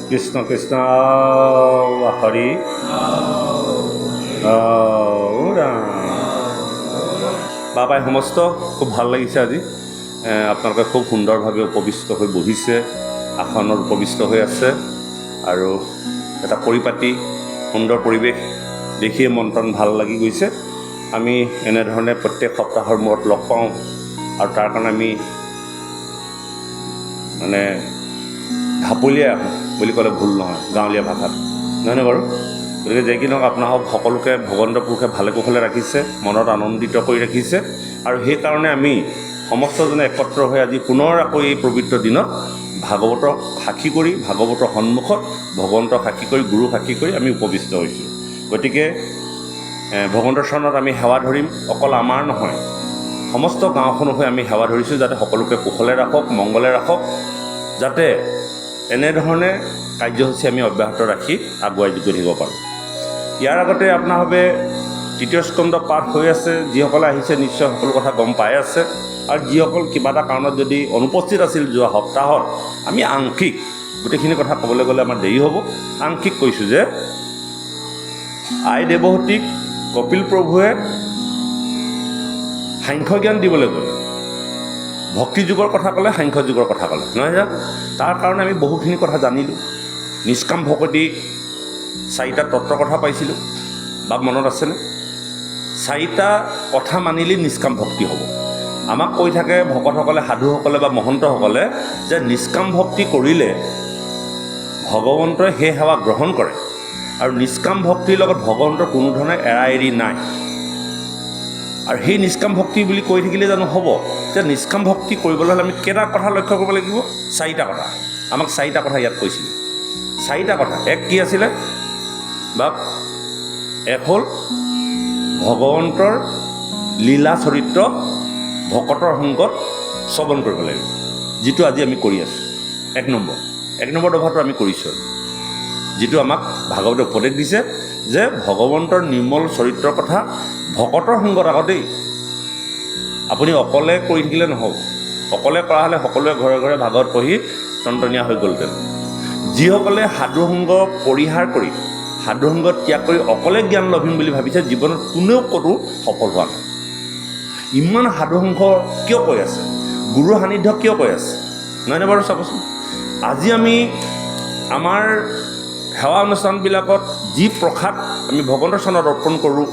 কৃষ্ণ কৃষ্ণ হৰি বাবাই সমস্ত খুব ভাল লাগিছে আজি আপোনালোকে খুব সুন্দৰভাৱে উপবিষ্ট হৈ বহিছে, আসনত উপবিষ্ট হৈ আছে আৰু এটা পৰিপাটি সুন্দৰ পৰিৱেশ দেখিয়ে মন প্ৰাণ ভাল লাগি গৈছে। আমি এনেধৰণে প্ৰত্যেক সপ্তাহৰ মূৰত লগ পাওঁ আৰু তাৰ কাৰণে আমি মানে ঢাপলিয়াই আহোঁ বুলি ক'লে ভুল নহয়, গাঁৱলীয়া ভাষাত নহয়নে বাৰু? গতিকে যে কি নহওক আপোনাক সকলোকে ভগৱন্ত পুৰুষে ভালে কুশলে ৰাখিছে, মনত আনন্দিত কৰি ৰাখিছে আৰু সেইকাৰণে আমি সমস্তজনে একত্ৰ হৈ আজি পুনৰ আকৌ এই পবিত্ৰ দিনত ভাগৱতক সাক্ষী কৰি, ভাগৱতৰ সন্মুখত ভগৱন্তক সাক্ষী কৰি, গুৰু সাক্ষী কৰি আমি উপবিষ্ট হৈছোঁ। গতিকে ভগৱন্তৰ চৰণত আমি সেৱা ধৰিম, অকল আমাৰ নহয় সমস্ত গাঁওখনো হৈ আমি সেৱা ধৰিছোঁ যাতে সকলোকে কুশলে ৰাখক, মংগলে ৰাখক, যাতে এনেধৰণে কাৰ্যসূচী আমি অব্যাহত ৰাখি আগুৱাই গৈ থাকিব পাৰোঁ। ইয়াৰ আগতে আপোনাৰভাৱে তৃতীয় স্কন্ধ পাঠ হৈ আছে, যিসকলে আহিছে নিশ্চয় সকলো কথা গম পাই আছে আৰু যিসকল কিবা এটা কাৰণত যদি অনুপস্থিত আছিল যোৱা সপ্তাহত, আমি আংশিক গোটেইখিনি কথা ক'বলৈ গ'লে আমাৰ দেৰি হ'ব, আংশিক কৈছোঁ যে আই দেৱহতীক কপিল প্ৰভুৱে সাংখ্য জ্ঞান দিবলৈ গ'লে ভক্তি যুগৰ কথা ক'লে, সাংখ্য যুগৰ কথা ক'লে, নহয় জানো? তাৰ কাৰণে আমি বহুখিনি কথা জানিলোঁ। নিষ্কাম ভকতি 4টা তত্ত্বৰ কথা পাইছিলোঁ, বা মনত আছেনে? 4টা কথা মানিলেই নিষ্কাম ভক্তি হ'ব। আমাক কৈ থাকে ভকতসকলে, সাধুসকলে বা মহন্তসকলে যে নিষ্কাম ভক্তি কৰিলে ভগৱন্তই সেই সেৱা গ্ৰহণ কৰে আৰু নিষ্কাম ভক্তিৰ লগত ভগৱন্তৰ কোনো ধৰণে এৰা এৰি নাই। আৰু সেই নিষ্কাম ভক্তি বুলি কৈ থাকিলে জানো হ'ব? যে নিষ্কাম ভক্তি কৰিবলৈ হ'লে আমি কেইটা কথা লক্ষ্য কৰিব লাগিব? 4টা কথা। আমাক 4টা কথা ইয়াত কৈছিলে, 4টা কথা। এক কি আছিলে? বা এক হ'ল ভগৱন্তৰ লীলা চৰিত্ৰ ভকতৰ সংগত শ্ৰৱণ কৰিব লাগিব, যিটো আজি আমি কৰি আছোঁ। এক নম্বৰ দফাটো আমি কৰিছোঁ, যিটো আমাক ভাগৱতে উপদেশ দিছে যে ভগৱন্তৰ নিৰ্মল চৰিত্ৰৰ কথা ভকতৰ সংগত আগতেই। আপুনি অকলে কৰি থাকিলে নহ'ব। অকলে কৰা হ'লে সকলোৱে ঘৰে ঘৰে ভাগৱত পঢ়ি টনটনীয়া হৈ গ'লহেঁতেন। যিসকলে সাধুসংগ পৰিহাৰ কৰি, সাধুসংগ ত্যাগ কৰি অকলে জ্ঞান লভিম বুলি ভাবিছে, জীৱনত কোনেও ক'তো সফল হোৱা নাই। ইমান সাধুসংগ কিয় কৈ আছে? গুৰু সান্নিধ্য কিয় কৈ আছে? নহয়নে বাৰু? চাবচোন, আজি আমি আমাৰ সেৱা অনুষ্ঠানবিলাকত যি প্ৰসাদ আমি ভগৱন্তৰ চৰণত অৰ্পণ কৰোঁ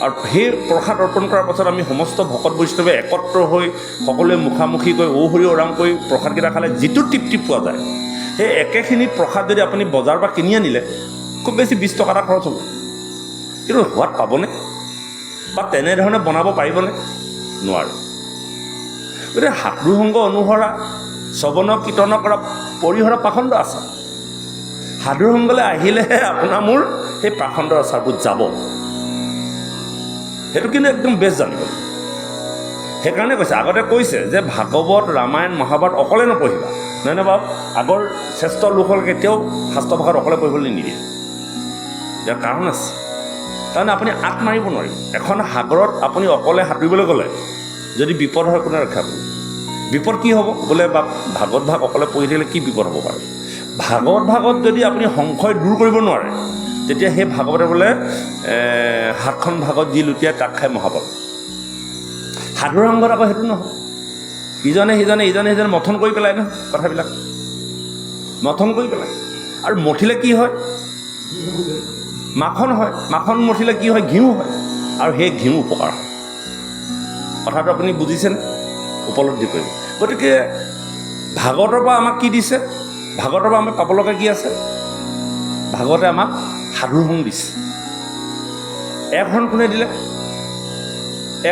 আৰু সেই প্ৰসাদ অৰ্পণ কৰাৰ পাছত আমি সমস্ত ভকত বৈষ্ণৱে একত্ৰ হৈ সকলোৱে মুখামুখিকৈ ঔহৰি ওৰাং কৰি প্ৰসাদকেইটা খালে যিটো তৃপ্তি পোৱা যায়, সেই একেখিনি প্ৰসাদ যদি আপুনি বজাৰৰ পৰা কিনি আনিলে খুব বেছি 20 টকা এটা খৰচ হ'ব, কিন্তু সোৱাদ পাবনে? বা তেনেধৰণে বনাব পাৰিবনে? নোৱাৰে। গতিকে সাধুসংগ অনুসৰা, শ্ৰৱণ কীৰ্তন কৰা পৰিহৰা পাখণ্ড আচাৰ। সাধুসংগলৈ আহিলেহে আপোনাৰ মোৰ সেই পাখণ্ডৰ আচাৰবোৰ যাব। সেইটো কিন্তু একদম বেষ্ট জানিব। সেইকাৰণে কৈছে, আগতে কৈছে যে ভাগৱত, ৰামায়ণ, মহাভাৰত অকলে নপঢ়িবা, নহয়নে বাৰু? আগৰ শ্ৰেষ্ঠ লোকসকল কেতিয়াও শাস্ত্ৰ ভাষাত অকলে পঢ়িবলৈ নিদিয়ে। ইয়াৰ কাৰণ আছে, কাৰণ আপুনি আঁত মাৰিব নোৱাৰিব। এখন সাগৰত আপুনি অকলে সাঁতুৰিবলৈ গ'লে যদি বিপদ হয়, কোনে ৰক্ষা কৰিব? বিপদ কি হ'ব বোলে? বা ভাগৱত ভাগ অকলে পঢ়ি থাকিলে কি বিপদ হ'ব পাৰে? ভাগৱত যদি আপুনি সংশয় দূৰ কৰিব নোৱাৰে, তেতিয়া সেই ভাগৱতে বোলে 7খন ভাগত যি লুটিয়াই তাক খাই মহাপাপ। সাধুৰ সংগত আকৌ সেইটো নহয়। ইজনে সিজনে মথন কৰি পেলাই নহয়, কথাবিলাক মথন কৰি পেলাই। আৰু মঠিলে কি হয়? মাখন হয়। মাখন মঠিলে কি হয়? ঘিউ হয়। আৰু সেই ঘিউ উপকাৰ হয়। কথাটো আপুনি বুজিছেনে? উপলব্ধি কৰিব। গতিকে ভাগৱতৰ পৰা আমাক কি দিছে? ভাগৱতৰ পৰা আমি পাবলগা কি আছে? ভাগৱতে আমাক সাধুৰ সংগ দিছে। এখন কোনে দিলে?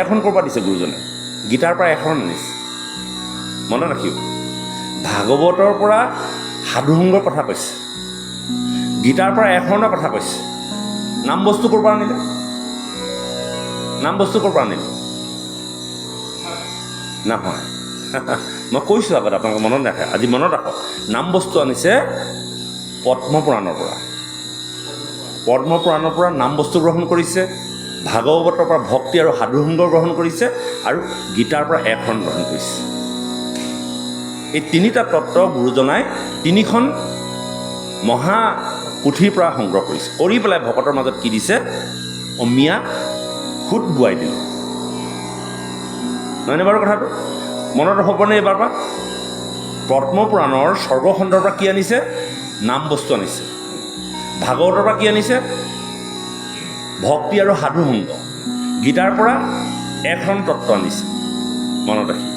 এখন ক'ৰ পৰা দিছে? গুৰুজনে গীতাৰ পৰা এখন আনিছে। মনত ৰাখিব, ভাগৱতৰ পৰা সাধুসংগৰ কথা কৈছে, গীতাৰ পৰা এখনৰ কথা কৈছে। নাম বস্তু ক'ৰ পৰা আনিলে? নাম বস্তু ক'ৰ পৰা আনিলে? নহয়, মই কৈছোঁ আগত, আপোনালোকে মনত ৰাখে, আজি মনত ৰাখক। নাম বস্তু আনিছে পদ্মপুৰাণৰ পৰা। পদ্মপুৰাণৰ পৰা নাম বস্তু গ্ৰহণ কৰিছে, ভাগৱতৰ পৰা ভক্তি আৰু সাধুসংগ গ্ৰহণ কৰিছে, আৰু গীতাৰ পৰা এখন গ্ৰহণ কৰিছে। এই 3টা তত্ত্ব গুৰুজনাই 3খন মহা পুথিৰ পৰা সংগ্ৰহ কৰিছে, কৰি পেলাই ভকতৰ মাজত কি দিছে, অমিয়া সুত বোৱাই দিলে। নহয়নে বাৰু কথাটো? মনত হ'বনে এইবাৰ পৰা? পদ্মপুৰাণৰ স্বৰ্গখণ্ডৰ পৰা কি আনিছে? নাম বস্তু আনিছে। ভাগৱতৰ পৰা কি আনিছে? ভক্তি আৰু সাধু সংগ। গীতাৰ পৰা এখন তত্ত্ব আনিছে, মনত ৰাখি।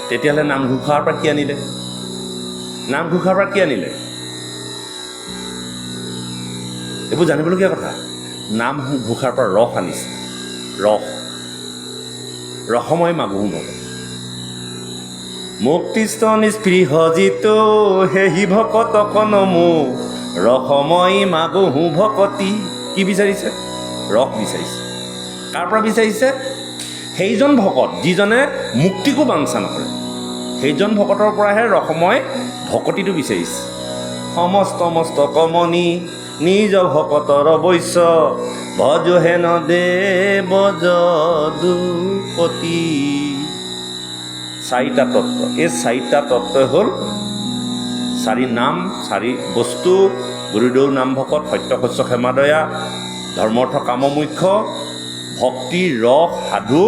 তেতিয়াহ'লে নামঘোষাৰ পৰা কি আনিলে? নামঘোষাৰ পৰা কি আনিলে? এইবোৰ জানিবলগীয়া কথা। নামঘোষাৰ পৰা ৰস আনিছে, ৰসময় মাগুহু ভকত। মুক্তিস্থ নিস্পৃহ জিত হেহি ভকত কনমু ৰসময় মাগুহু ভকতি। কি বিচাৰিছে? ৰস বিচাৰিছে। কাৰ পৰা বিচাৰিছে? সেইজন ভকত যিজনে মুক্তিকো বাঞ্ছা নকৰে, সেইজন ভকতৰ পৰাহে ৰসময় ভকতিটো বিচাৰিছে। সমস্ত মস্তক মণি নিজ ভকতৰ বৈশ্য ভজ হেন দেৱ যদুপতি। চাৰিটা তত্ত্ব। এই চাৰিটা তত্ত্বই হ'ল চাৰি নাম, চাৰি বস্তু: গুৰুদেউ নাম ভকত, সত্য শস্য ক্ষেমাদয়া, ধৰ্মাৰ্থ কাম মোক্ষ, ভক্তি ৰস সাধু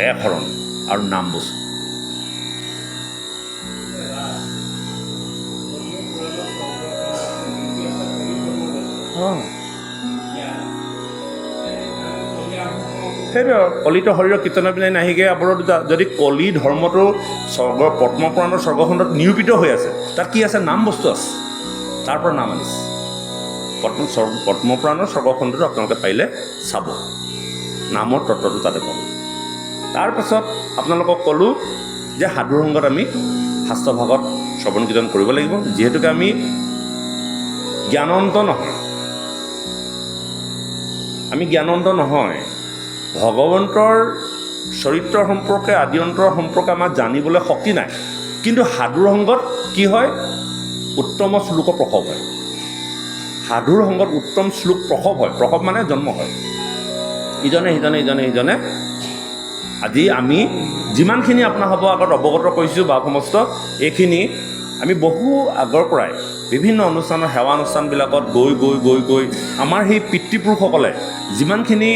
একশৰণ আৰু নাম বস্তু। সেইটোৱে কলিত শৰীৰৰ কীৰ্তন বিনাই নাহিকে আপোনাৰ দুটা। যদি কলি ধৰ্মটো পদ্মপুৰাণৰ স্বৰ্গখণ্ডত নিৰূপিত হৈ আছে, তাত কি আছে? নাম বস্তু আছে, তাৰ পৰা নাম আনিছে। পদ্মপুৰাণৰ স্বৰ্গখণ্ডটো আপোনালোকে পাৰিলে চাব, নামৰ তত্ত্বটো তাতে পাব। তাৰপাছত আপোনালোকক ক'লোঁ যে সাধুৰ সংগত আমি শাস্ত্ৰভাগত শ্ৰৱণ কীৰ্তন কৰিব লাগিব, যিহেতুকে আমি জ্ঞানন্ত নহয়। আমি জ্ঞানন্ত নহয়। ভগৱন্তৰ চৰিত্ৰ সম্পৰ্কে, আদি অন্তৰ সম্পৰ্কে আমাৰ জানিবলৈ শক্তি নাই। কিন্তু সাধুৰ সংগত কি হয়? উত্তম শ্লোক প্ৰসৱ হয়। সাধুৰ সংগত উত্তম শ্লোক প্ৰসৱ হয়। প্ৰসৱ মানে জন্ম হয়। ইজনে আজি আমি যিমানখিনি আপোনাৰ হ'ব আগত অৱগত কৰিছোঁ বা সমস্ত এইখিনি আমি বহু আগৰ পৰাই বিভিন্ন অনুষ্ঠানৰ সেৱা অনুষ্ঠানবিলাকত গৈ আমাৰ সেই পিতৃপুৰুষসকলে যিমানখিনি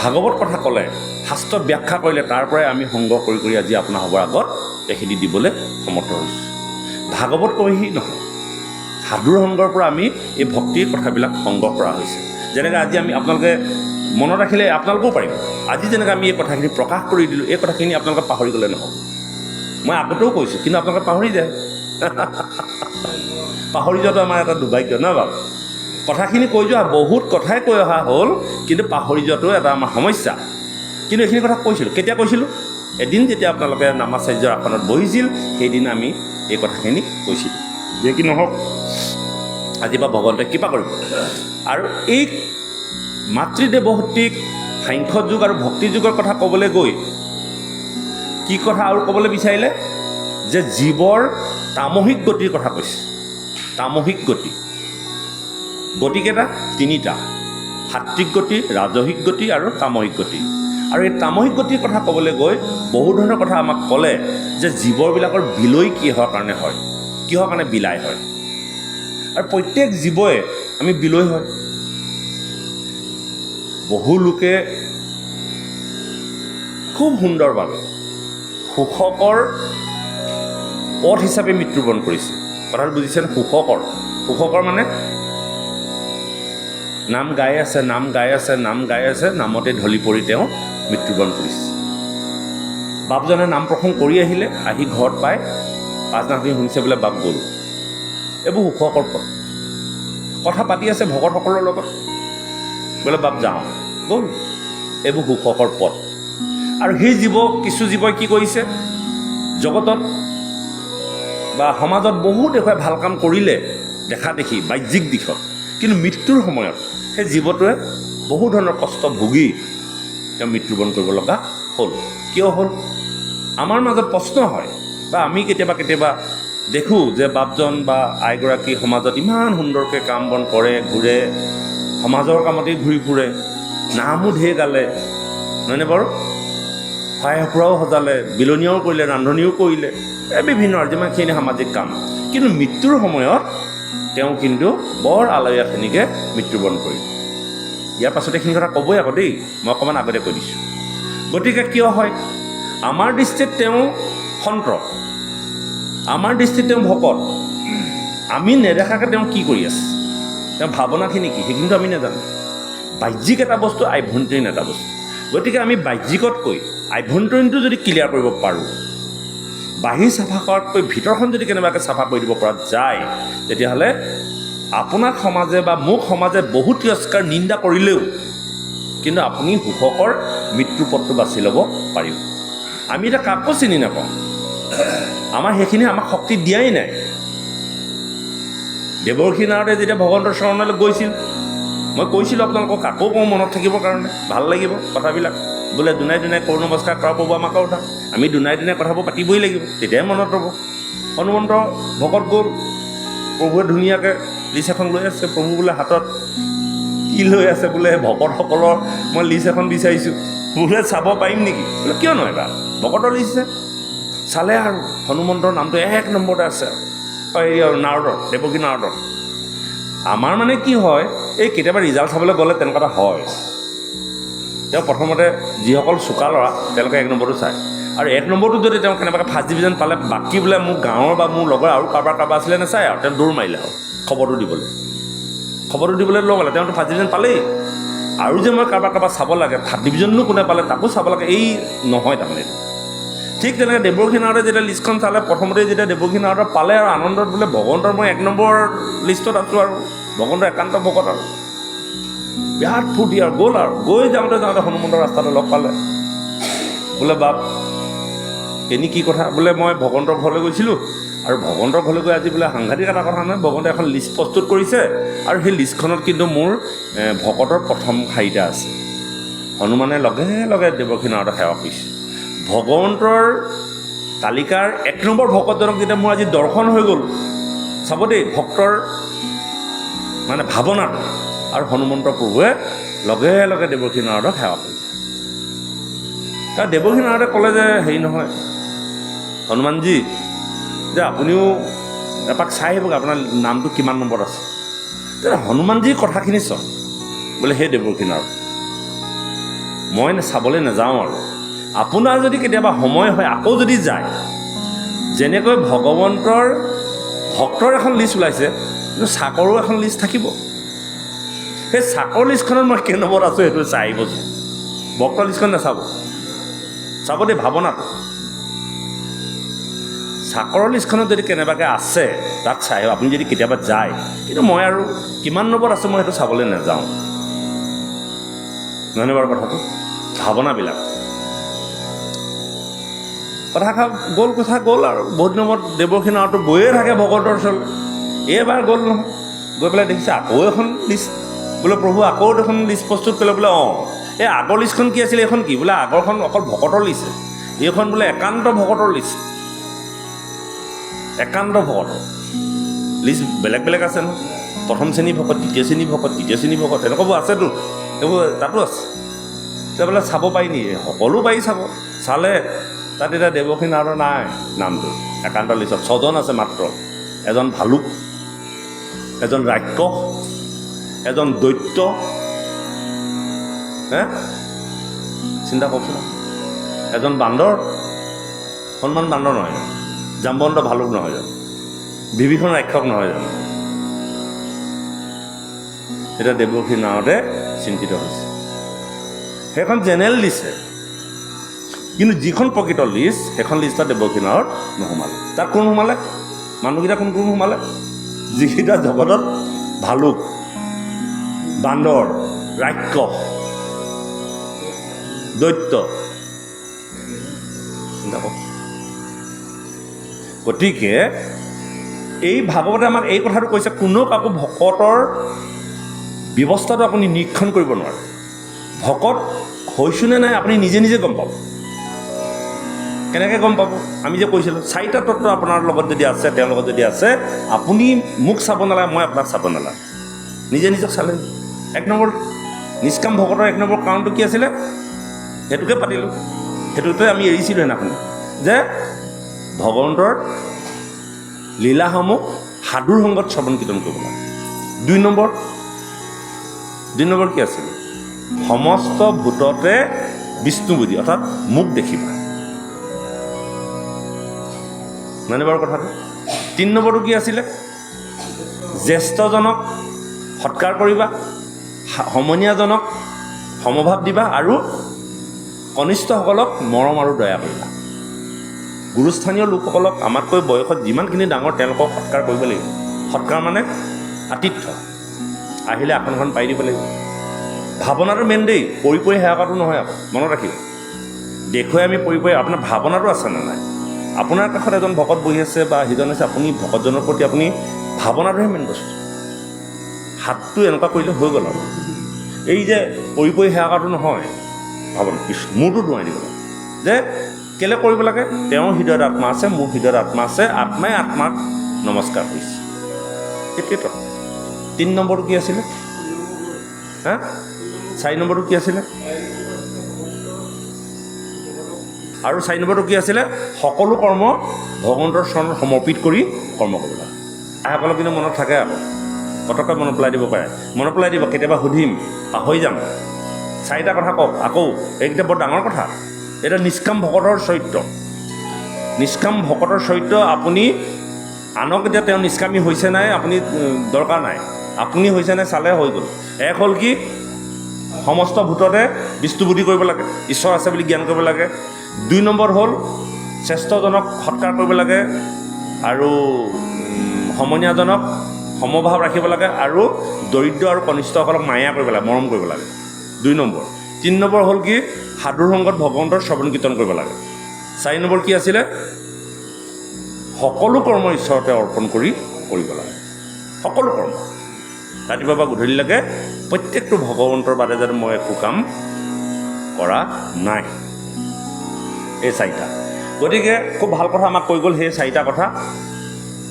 ভাগৱত কথা ক'লে, শাস্ত্ৰ ব্যাখ্যা কৰিলে, তাৰ পৰাই আমি সংগ্ৰহ কৰি আজি আপোনাৰ হ'বৰ আগত এইখিনি দিবলৈ সমৰ্থ হৈছোঁ। ভাগৱত কৈহি নহয়, সাধুৰ সংগৰ পৰা আমি এই ভক্তিৰ কথাবিলাক সংগ্ৰহ কৰা হৈছে। যেনেকৈ আজি আমি আপোনালোকে মনত ৰাখিলে আপোনালোকেও পাৰিব। আজি যেনেকৈ আমি এই কথাখিনি প্ৰকাশ কৰি দিলোঁ, এই কথাখিনি আপোনালোকে পাহৰি গ'লে নহ'ব। মই আগতেও কৈছোঁ, কিন্তু আপোনালোকে পাহৰি যায়। পাহৰি যোৱাটো আমাৰ এটা দুৰ্ভাগ্য নহয় বাৰু? কথাখিনি কৈ যোৱা, বহুত কথাই কৈ অহা হ'ল, কিন্তু পাহৰি যোৱাটো এটা আমাৰ সমস্যা। কিন্তু এইখিনি কথা কৈছিলোঁ। কেতিয়া কৈছিলোঁ? এদিন যেতিয়া আপোনালোকে নামাচাৰ্যৰ আসনত বহিছিল, সেইদিন আমি এই কথাখিনি কৈছিলোঁ। যে কি নহওক, আজিৰ পৰা ভগৱন্তে কৃপা কৰিব। আৰু এই মাতৃদেৱহূতিক সাংখ্য যুগ আৰু ভক্তি যুগৰ কথা ক'বলৈ গৈ কি কথা আৰু ক'বলৈ বিচাৰিলে? যে জীৱৰ তামসিক গতিৰ কথা কৈছে। তামসিক গতি গতিকেইটা? তিনিটা: সাত্বিক গতি, ৰাজসিক গতি আৰু তামসিক গতি। আৰু এই তামসিক গতিৰ কথা ক'বলৈ গৈ বহু ধৰণৰ কথা আমাক ক'লে যে জীৱবিলাকৰ বিলয় কিহৰ কাৰণে হয়, কিহৰ কাৰণে বিলাই হয়। আৰু প্ৰত্যেক জীৱই আমি বিলয় হয়। বহু লোকে খুব সুন্দৰভাৱে সুখকৰ পথ হিচাপে মৃত্যুবৰণ কৰিছে। কথাটো বুজিছেনে? সুখকৰ মানে নাম গাই আছে, নামতে ঢলি পৰি তেওঁ মৃত্যুবৰণ কৰিছে। বাপজনে নাম প্ৰসংগ কৰি আহিলে, আহি ঘৰত পাই পাছদিনাখিনি শুনিছে বোলে বাপ গ'ল। এইবোৰ সুখকৰ পথ। কথা পাতি আছে ভকতসকলৰ লগত, বোলে বাপ যাওঁ, গ'ল। এইবোৰ সুখকৰ পথ। আৰু সেই কিছু জীৱই কি কৰিছে? জগতত বা সমাজত বহুত দেখুৱাই ভাল কাম কৰিলে দেখা দেখি বাহ্যিক দিশত, কিন্তু মৃত্যুৰ সময়ত সেই জীৱটোৱে বহু ধৰণৰ কষ্ট ভুগি তেওঁ মৃত্যুবৰণ কৰিব লগা হ'ল। কিয় হ'ল? আমাৰ মাজত প্ৰশ্ন হয়, বা আমি কেতিয়াবা দেখোঁ যে বাপজন বা আইগৰাকী সমাজত ইমান সুন্দৰকৈ কাম বন কৰে, ঘূৰে, সমাজৰ কামতেই ঘূৰি ফুৰে, নামো ঢেৰ গালে, নহয়নে বাৰু? শৰাই সঁফুৰাও সজালে, বিলনীয়াও কৰিলে, ৰান্ধনিও কৰিলে, বিভিন্ন যিমানখিনি সামাজিক কাম। কিন্তু মৃত্যুৰ সময়ত তেওঁ কিন্তু বৰ আলয়াখিনিকে মৃত্যুবৰণ কৰিল। ইয়াৰ পাছত এইখিনি কথা ক'বই আকৌ দেই, মই অকণমান আগতে কৈ দিছোঁ। গতিকে কিয় হয়, আমাৰ দৃষ্টিত তেওঁ সন্ত, আমাৰ দৃষ্টিত তেওঁ ভকত, আমি নেদেখাকৈ তেওঁ কি কৰি আছে, তেওঁ ভাৱনাখিনি কি সেইখিনিতো আমি নাজানো। বাহ্যিক এটা বস্তু, আভ্যন্তৰীণ এটা বস্তু। গতিকে আমি বাহ্যিকতকৈ আভ্যন্তৰীণটো যদি ক্লিয়াৰ কৰিব পাৰোঁ, বাহিৰ চাফা কৰাতকৈ ভিতৰখন যদি কেনেবাকৈ চাফা কৰি দিব পৰা যায়, তেতিয়াহ'লে আপোনাক সমাজে বা মোক সমাজে বহু তিৰস্কাৰ নিন্দা কৰিলেও কিন্তু আপুনি সুখকৰ মৃত্যুৰ পথটো বাছি ল'ব পাৰিব। আমি এতিয়া কাকো চিনি নাপাওঁ, আমাৰ সেইখিনি আমাক শক্তি দিয়াই নাই। দেৱৰ্ষি নাৰদে যেতিয়া ভগৱন্তৰ চৰণলৈ গৈছিল, মই কৈছিলোঁ আপোনালোকক, আকৌ কওঁ মনত থাকিবৰ কাৰণে, ভাল লাগিব কথাবিলাক। বোলে দুনাই দুনাই কৰো নমস্কাৰ কৰা প্ৰভু আমাকৰ কথা, আমি দুনাই দুনাই কথাবোৰ পাতিবই লাগিব, তেতিয়াই মনত ৰ'ব। হনুমন্ত ভকত গ'ল, প্ৰভুৱে ধুনীয়াকৈ লিষ্ট এখন লৈ আছে। প্ৰভু বোলে হাতত কি লৈ আছে, বোলে ভকতসকলৰ মই লিষ্ট এখন বিচাৰিছোঁ, বোলে চাব পাৰিম নেকি? বোলে কিয় নহয় বা, ভকতৰ লিষ্টে চালে আৰু হনুমন্তৰ নামটো 1 নম্বৰতে আছে আৰু নাৰদৰ, দেৱকী নাৰদৰ। আমাৰ মানে কি হয়, এই কেতিয়াবা ৰিজাল্ট চাবলৈ গ'লে তেনেকুৱা এটা হয়। তেওঁ প্ৰথমতে যিসকল চোকা ল'ৰা তেওঁলোকে 1 নম্বৰটো চায়, আৰু 1 নম্বৰটো যদি তেওঁ কেনেবাকৈ ফাৰ্ষ্ট ডিভিজন পালে, বাকী বোলে মোৰ গাঁৱৰ বা মোৰ লগৰ আৰু কাৰোবাৰ আছিলে নাচায় আৰু তেওঁ দৌৰ মাৰিলে আৰু খবৰটো দিবলৈ লগালে। তেওঁতো ফাৰ্ষ্ট ডিভিজন পালেই, আৰু যে মই কাৰোবাৰ চাব লাগে, থাৰ্ড ডিভিজনো কোনে পালে তাকো চাব লাগে, এই নহয় তাৰমানে। ঠিক তেনেকৈ দেৱৰ্ষি নাৰদে যেতিয়া লিষ্টখন চালে, প্ৰথমতে যেতিয়া দেৱৰ্ষি নাৰদৰ পালে আৰু আনন্দত বোলে ভগৱন্তৰ মই 1 নম্বৰ লিষ্টত আছোঁ আৰু ভগৱন্তৰ একান্ত ভকত আৰু বিৰাট ফূৰ্তি আৰু গ'ল। আৰু গৈ যাওঁতে হনুমন্তৰ ৰাস্তাতে লগ পালে। বোলে বাপ এনেই কি কথা? বোলে মই ভগৱন্তৰ ঘৰলৈ গৈছিলোঁ, আৰু ভগৱন্তৰ ঘৰলৈ গৈ আজি বোলে সাংঘাতিক এটা কথা নহয়, ভগৱন্তে এখন লিষ্ট প্ৰস্তুত কৰিছে, আৰু সেই লিষ্টখনত কিন্তু মোৰ ভকতৰ প্ৰথম শাৰীটা আছে। হনুমানে লগে লগে দেৱৰ্ষি নাৰদক সেৱা কৰিছে। ভগৱন্তৰ তালিকাৰ 1 নম্বৰ ভকতজনক যেতিয়া মোৰ আজি দৰ্শন হৈ গ'ল, চাব দেই ভক্তৰ মানে ভাৱনাটো, আৰু হনুমন্ত প্ৰভুৱে লগে লগে দেৱৰ্ষি নাৰদক সেৱা কৰিছে। কাৰণ দেৱৰ্ষি নাৰদে ক'লে যে হেৰি নহয় হনুমানজী, যে আপুনিও এপাক চাই আহিবগৈ আপোনাৰ নামটো কিমান নম্বৰত আছে। তেতিয়া হনুমানজীৰ কথাখিনি চাওক, বোলে সেই দেৱৰ্ষি নাৰদ, মই চাবলৈ নাযাওঁ, আৰু আপোনাৰ যদি কেতিয়াবা সময় হয় আকৌ যদি যায়, যেনেকৈ ভগৱন্তৰ ভক্তৰ এখন লিষ্ট ওলাইছে, কিন্তু চাকৰো এখন লিষ্ট থাকিব। সেই চাকৰ লিষ্টখনত মই কেই নম্বৰত আছোঁ সেইটো চাই আহিবচোন। ভক্তৰ লিষ্টখন নাচাব, চাব দেই ভাৱনাটো। চাকৰৰ লিষ্টখনত যদি কেনেবাকৈ আছে তাত চাই আপুনি যদি কেতিয়াবা যায়, কিন্তু মই আৰু কিমান নম্বৰত আছোঁ মই সেইটো চাবলৈ নাযাওঁ। নহয়নে বাৰু কথাটো? ভাৱনাবিলাক কথা গ'ল আৰু বহুত দিনৰ মূৰত দেৱৰ্ষি নাৰদটো গৈয়ে থাকে ভকতৰ ওচৰলৈ। এইবাৰ গ'ল নহয়, গৈ পেলাই দেখিছে আকৌ এখন লিষ্ট। বোলে প্ৰভু আকৌ এখন লিষ্ট প্ৰস্তুত কৰিলে। বোলে অঁ, এই আগৰ লিষ্টখন কি আছিলে, এইখন কি? বোলে আগৰখন অকল ভকতৰ লিষ্ট, এইখন বোলে একান্ত ভকতৰ লিষ্ট। একান্ত ভকত লিষ্ট বেলেগ বেলেগ আছে নহয়, প্ৰথম শ্ৰেণী ভকত, দ্বিতীয় শ্ৰেণী ভকত, তৃতীয় শ্ৰেণী ভকত, তেনেকুৱাবোৰ আছেতো, এইবোৰ তাতো আছে। তেতিয়া বোলে চাব পাৰি নেকি? সকলো পাৰি চাব। চালে তাত এতিয়া দেৱৰ্ষি নাৰদৰ নাই নামটো একান্ত লিষ্টত। 6জন আছে মাত্ৰ, এজন ভালুক, এজন ৰাক্ষস, এজন দৈত্য। চিন্তা কৰকচোন, এজন বান্দৰ, হনুমান বান্দৰ নহয় জানো? জাম্বন্ত ভালুক নহয় জানো? বিভীষণ ৰাক্ষস নহয় জানো? এতিয়া দেৱৰ্ষি নাৰদে চিন্তিত হৈছে। সেইখন জেনেৰেল লিষ্টে, কিন্তু যিখন প্ৰকৃত লিষ্ট, সেইখন লিষ্টত দেৱৰ্ষি নাৰদ নোসোমালে। তাত কোন সোমালে? মানুহকেইটা কোন সোমালে? যিকেইটা জগতত ভালুক, বান্দৰ, ৰাক্ষস, দৈত্য। চিন্তা কৰক। গতিকে এই ভাগৱতে আমাক এই কথাটো কৈছে, কোনো কাকো ভকতৰ ব্যৱস্থাটো আপুনি নিৰীক্ষণ কৰিব নোৱাৰে। ভকত হৈছোঁ নে নাই আপুনি নিজে নিজে গম পাব। কেনেকৈ গম পাব? আমি যে কৈছিলোঁ 4টা তত্ত্ব আপোনাৰ লগত যদি আছে, তেওঁৰ লগত যদি আছে, আপুনি মোক চাব নালাগে, মই আপোনাক চাব নালাগে, নিজে নিজক চালে। 1 নম্বৰ নিষ্কাম ভকতৰ 1 নম্বৰ কাৰণটো কি আছিলে? সেইটোকে পাতিলোঁ, সেইটোতে আমি এৰিছিলোঁ সেইদিনাখন, যে ভগৱন্তৰ লীলাসমূহ সাধুৰ সংগত শ্ৰৱণ কীৰ্তন কৰিব লাগে। 2 নম্বৰ কি আছিল? সমস্ত ভূততে বিষ্ণু বুদ্ধি, অৰ্থাৎ মোক দেখিবা। মানে বাৰু কথাটো 3 নম্বৰটো কি আছিলে? জ্যেষ্ঠজনক সৎকাৰ কৰিবা, সমনীয়াজনক সমভাৱ দিবা আৰু কনিষ্ঠসকলক মৰম আৰু দয়া কৰিবা। গুৰুস্থানীয় লোকসকলক আমাতকৈ বয়সত যিমানখিনি ডাঙৰ তেওঁলোকক সৎকাৰ কৰিব লাগিব। সৎকাৰ মানে আতিথ্য, আহিলে আসনখন পাই দিব লাগিব। ভাৱনাটো মেইন দেই, পৰি সেৱা কৰাটো নহয়। আকৌ মনত ৰাখিব, দেখুৱাই আমি পৰি আপোনাৰ ভাৱনাটো আছে নে নাই? আপোনাৰ কাষত এজন ভকত বহি আছে বা সিজন আছে, আপুনি ভকতজনৰ প্ৰতি আপুনি ভাৱনাটোহে মেইন বস্তু। হাতটো এনেকুৱা কৰিলে হৈ গ'ল আৰু এই যে পৰি সেৱা কৰাটো নহয়। ভাৱনা মূৰটো দুৱাই দিব লাগে যে কেলৈ কৰিব লাগে? তেওঁৰ হৃদয়ত আত্মা আছে, মোৰ হৃদয়ত আত্মা আছে, আত্মাই আত্মাক নমস্কাৰ কৰিছে। সেইটোৱেতো 3 নম্বৰটো কি আছিলে? 4 নম্বৰটো কি আছিলে? আৰু 4 নম্বৰটো কি আছিলে? সকলো কৰ্ম ভগৱন্তৰ চৰণত সমৰ্পিত কৰি কৰ্ম কৰিব লাগে। আইসকলক কিন্তু মনত থাকে, আকৌ পটককৈ মনত পেলাই দিব পাৰে। মনত পেলাই দিব, কেতিয়াবা সুধিম, পাহৰি যাম। 4টা কথা কওক আকৌ, এইকেইটা বৰ ডাঙৰ কথা। এটা নিষ্কাম ভকতৰ চৰিত্ৰ। নিষ্কাম ভকতৰ চৰিত্ৰ। আপুনি আনক এতিয়া তেওঁ নিষ্কামী হৈছে নাই আপুনি দৰকাৰ নাই, আপুনি হৈছে নাই চালে হৈ গ'ল। এক হ'ল কি? সমস্ত ভূততে বিষ্ণু বুদ্ধি কৰিব লাগে, ঈশ্বৰ আছে বুলি জ্ঞান কৰিব লাগে। 2 নম্বৰ হ'ল শ্ৰেষ্ঠজনক সৎকাৰ কৰিব লাগে আৰু সমনীয়াজনক সমভাৱ ৰাখিব লাগে আৰু দৰিদ্ৰ আৰু কনিষ্ঠসকলক মায়া কৰিব লাগে, মৰম কৰিব লাগে। 2 নম্বৰ। 3 নম্বৰ হ'ল কি? সাধুৰ সংগত ভগৱন্তৰ শ্ৰৱণ কীৰ্তন কৰিব লাগে। 4 নম্বৰ কি আছিলে? সকলো কৰ্ম ঈশ্বৰতে অৰ্পণ কৰি কৰিব লাগে। সকলো কৰ্ম ৰাতিপুৱা পৰা গধূলিলৈকে প্ৰত্যেকটো ভগৱন্তৰ বাদে যাতে মই একো কাম কৰা নাই। এই 4টা। গতিকে খুব ভাল কথা আমাক কৈ গ'ল সেই 4টা কথা।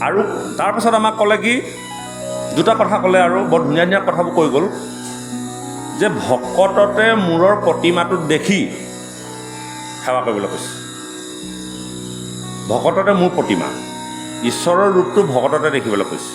আৰু তাৰপাছত আমাক ক'লে কি? 2টা কথা ক'লে আৰু বৰ ধুনীয়া ধুনীয়া কথাবোৰ কৈ গ'ল যে ভকততে মূৰৰ প্ৰতিমাটোত দেখি সেৱা কৰিবলৈ কৈছে। ভকততে মোৰ প্ৰতিমা, ঈশ্বৰৰ ৰূপটো ভকততে দেখিবলৈ কৈছে।